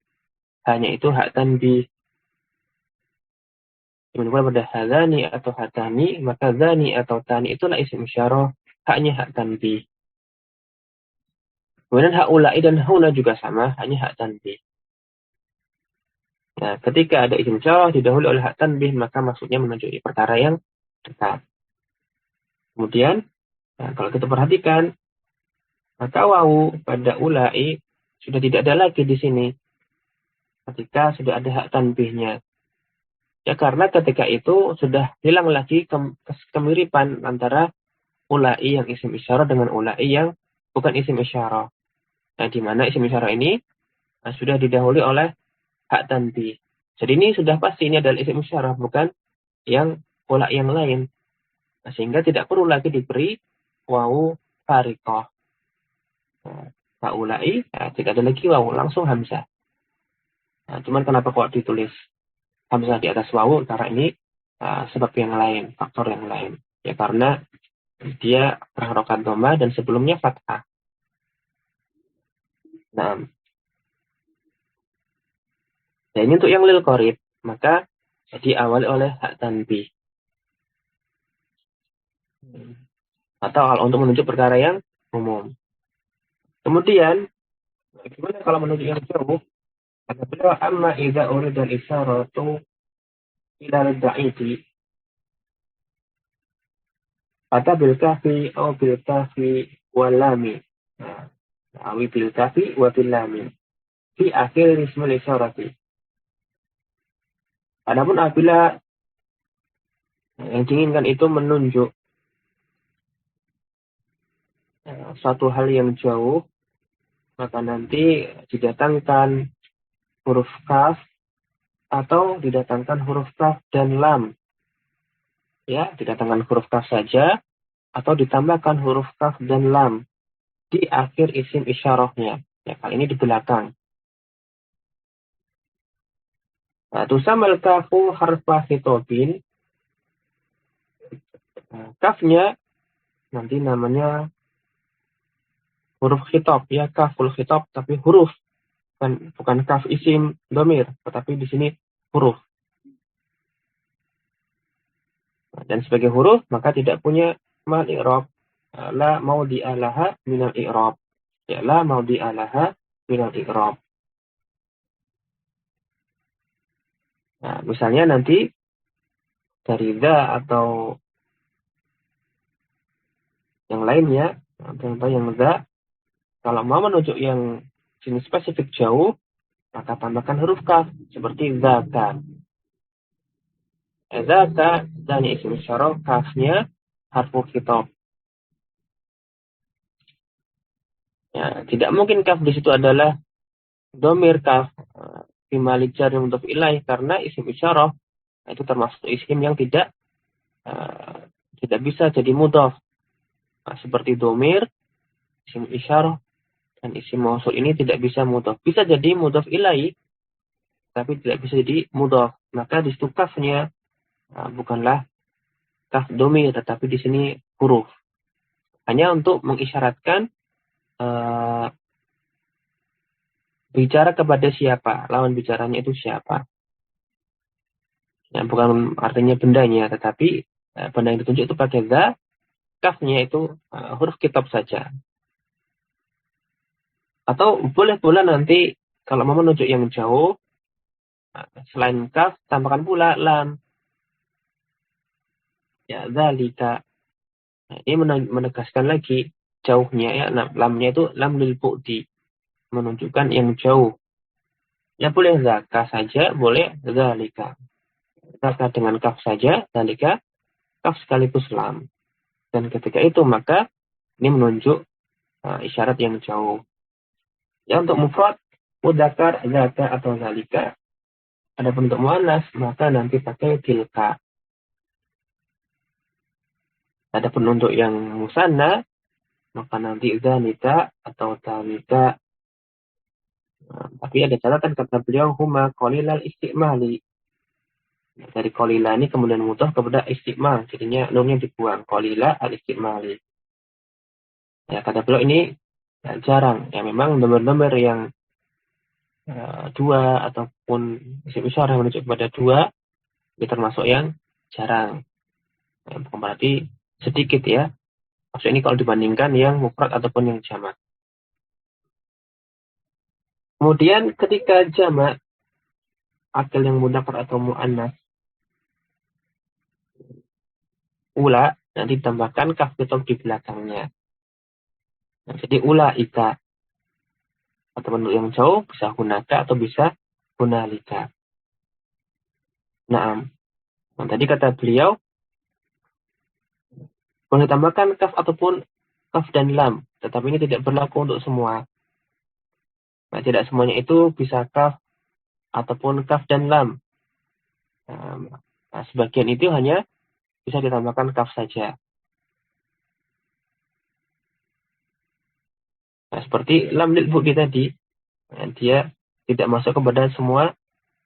Speaker 1: hanya itu hak tanbih. Yang pula pada hadani atau hatani, maka zani atau tani itulah isim isyarah, haknya hak tanbih. Kemudian haula'i dan hauna juga sama, hanya hak tanbih. Nah, ketika ada isim isyarah didahului oleh hak tanbih, maka maksudnya menunjuk perkara yang dekat. Kemudian, kalau kita perhatikan, maka wawu pada ula'i sudah tidak ada lagi di sini ketika sudah ada hak tanbihnya. Ya, karena ketika itu sudah hilang lagi kemiripan antara ula'i yang isim isyarah dengan ula'i yang bukan isim isyarah. Nah, di mana isim isyarah ini sudah didahului oleh hak tanbih. Jadi ini sudah pasti ini adalah isim isyarah, bukan yang ula'i yang lain. Nah, sehingga tidak perlu lagi diberi wawu fariqah. Haula'i, tidak ada lagi wawu, langsung hamzah. Nah, cuman kenapa kok ditulis hamzah di atas wawu? Karena ini sebab yang lain, faktor yang lain. Ya karena dia berharokat dhamma dan sebelumnya fathah. Nah, dan ini untuk yang lil qorib, maka diawali oleh hak tanbih. Atau kalau untuk menunjuk perkara yang umum. Kemudian, gimana kalau menunjuk yang jauh? Kata beliau, amma idza urida al-isyaratu ila al-da'iti, atau bil kafi atau bil kafi wal lami. Awi bil kafi wa bil lami. Fi akhir ismul isyarati. Adapun apabila yang diinginkan itu menunjuk satu hal yang jauh, maka nanti didatangkan huruf kaf atau didatangkan huruf kaf dan lam. Ya, didatangkan huruf kaf saja atau ditambahkan huruf kaf dan lam di akhir isim isyarahnya. Ya, kali ini di belakang. Nah, tusamal kafu harfa khitobin. Nah, kafnya nanti namanya huruf khitab, ya, kaful khitab, tapi huruf. Bukan kaf isim domir, tetapi di sini huruf. Nah, dan sebagai huruf, maka tidak punya mal i'rab. La maudhi'a laha minal i'rab. Ya, la maudhi'a laha minal i'rab. Nah, misalnya nanti dari za atau yang lainnya, contoh yang za, kalau mau menunjuk yang jenis spesifik jauh, maka tambahkan huruf kaf seperti zaka. Zaka dan isim isyarah, kafnya harfu khitab. Ya, tidak mungkin kaf di situ adalah domir kaf bimalik jar untuk ilaih, karena isim isyarah itu termasuk isim yang tidak bisa jadi mudhaf seperti domir, isim isyarah, dan isim mausul ini tidak bisa mudhaf. Bisa jadi mudhaf ilaih, tapi tidak bisa jadi mudhaf. Maka di situ kafnya bukanlah kaf domir, tetapi di sini huruf. Hanya untuk mengisyaratkan bicara kepada siapa, lawan bicaranya itu siapa. Ya, bukan artinya bendanya, tetapi benda yang ditunjuk itu pakai za, kafnya itu huruf kitab saja. Atau boleh pula nanti kalau mau menunjuk yang jauh, selain kaf, tambahkan pula lam. Ya, zalika. Nah, ini menegaskan lagi jauhnya ya. Nah, lamnya itu lam lil bu'di, menunjukkan yang jauh. Ya boleh zaka saja, boleh zalika. Zaka dengan kaf saja, zalika kaf sekaligus lam. Dan ketika itu maka ini menunjuk isyarat yang jauh. Ya untuk mufrad, mudzakkar, zaka atau zalika. Adapun untuk muannas maka nanti pakai tilka. Adapun untuk yang musanna maka nanti zanika atau zalika. Tapi ada catatan kata beliau huma qalilal istimali. Dari qalila ini kemudian mudhaf kepada istimal. Jadinya nunnya dibuang. Qalila al istimali. Ya kata beliau ini jarang. Ya memang nomor-nomor yang dua ataupun isim isyarah yang menunjuk kepada dua itu termasuk yang jarang. Bukan berarti sedikit ya. Maksudnya ini kalau dibandingkan yang mufrad ataupun yang jamak. Kemudian ketika jamak akil yang mudzakkar atau muannas ula nanti ditambahkan kaf kitab di belakangnya. Nah, jadi ula ika atau bentuk yang jauh bisa hunaka atau bisa hunalika. Nah, tadi kata beliau boleh tambahkan kaf ataupun kaf dan lam, tetapi ini tidak berlaku untuk semua. Nah, tidak semuanya itu bisa kaf ataupun kaf dan lam. Nah, sebagian itu hanya bisa ditambahkan kaf saja. Nah, seperti lam lil bu'di tadi, nah, dia tidak masuk kepada semua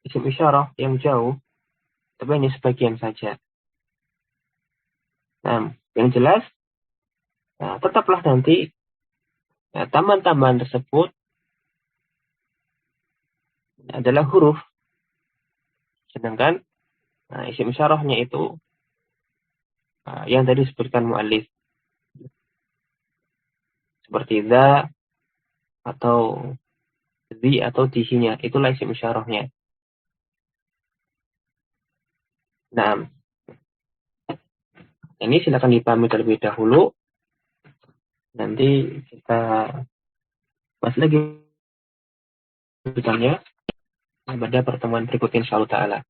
Speaker 1: isim isyarah yang jauh, tapi hanya sebagian saja. Nah, yang jelas, tetaplah nanti tambahan-tambahan tersebut adalah huruf, sedangkan isim isyarahnya itu yang tadi disebutkan mu'allif, seperti za atau zi atau tihinya, itulah isim isyarahnya. Nah, ini silakan dipahami terlebih dahulu. Nanti kita bahas lagi misalnya pada pertemuan berikutnya insyaallah ta'ala.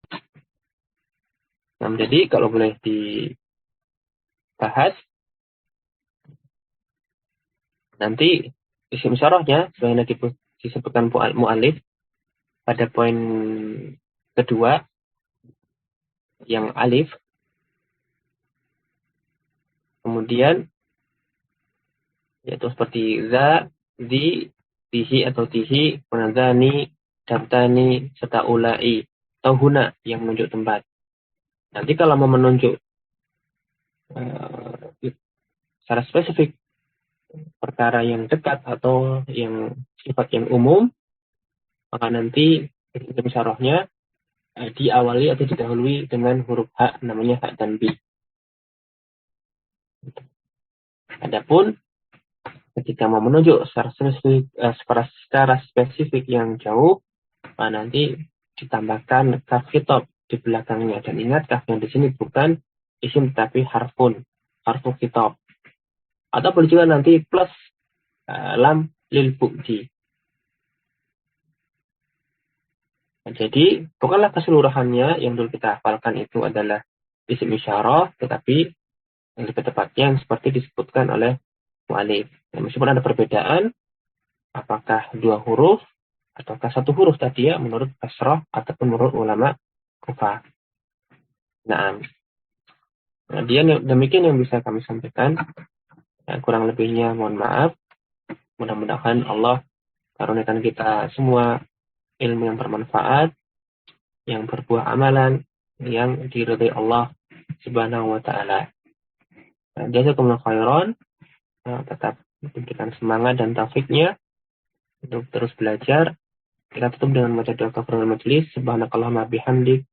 Speaker 1: Nah, jadi kalau boleh dibahas, nanti isim isyarahnya sebagaimana disebutkan mu'allif pada poin kedua yang alif, kemudian yaitu seperti za, di, tihi atau tihi, penazani, dabtani, serta ulai atau huna yang menunjuk tempat. Nanti kalau mau menunjuk secara spesifik perkara yang dekat atau yang sifat yang umum, maka nanti isim isyarahnya diawali atau didahului dengan huruf ha, namanya ha dan bi. Adapun ketika mau menunjuk secara spesifik yang jauh, nanti ditambahkan kaf khitab di belakangnya. Dan ingat kafnya di sini bukan isim tapi harfu khitab. Atau boleh juga nanti plus lam lil bu'di. Nah, jadi bukanlah keseluruhannya yang dulu kita hafalkan itu adalah isim isyarah, tetapi yang lebih tepatnya yang seperti disebutkan oleh mu'allif. Nah, meskipun ada perbedaan, apakah dua huruf ataukah satu huruf tadi ya menurut Basrah ataupun menurut ulama Kufah. Nah, demikian yang bisa kami sampaikan. Kurang lebihnya mohon maaf. Mudah-mudahan Allah karuniakan kita semua ilmu yang bermanfaat, yang berbuah amalan, yang diridhai Allah Subhanahu wa taala. Jazakumullah khairan. Tetap diberikan semangat dan taufiknya untuk terus belajar. Kita tutup dengan membaca doa kafaratul majelis. Subhanakallahumma bihamdik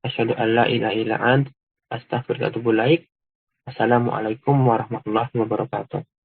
Speaker 1: asyhadu an la ilaha illa ant astaghfiruka wa atubu ilaik. Assalamualaikum warahmatullahi wabarakatuh.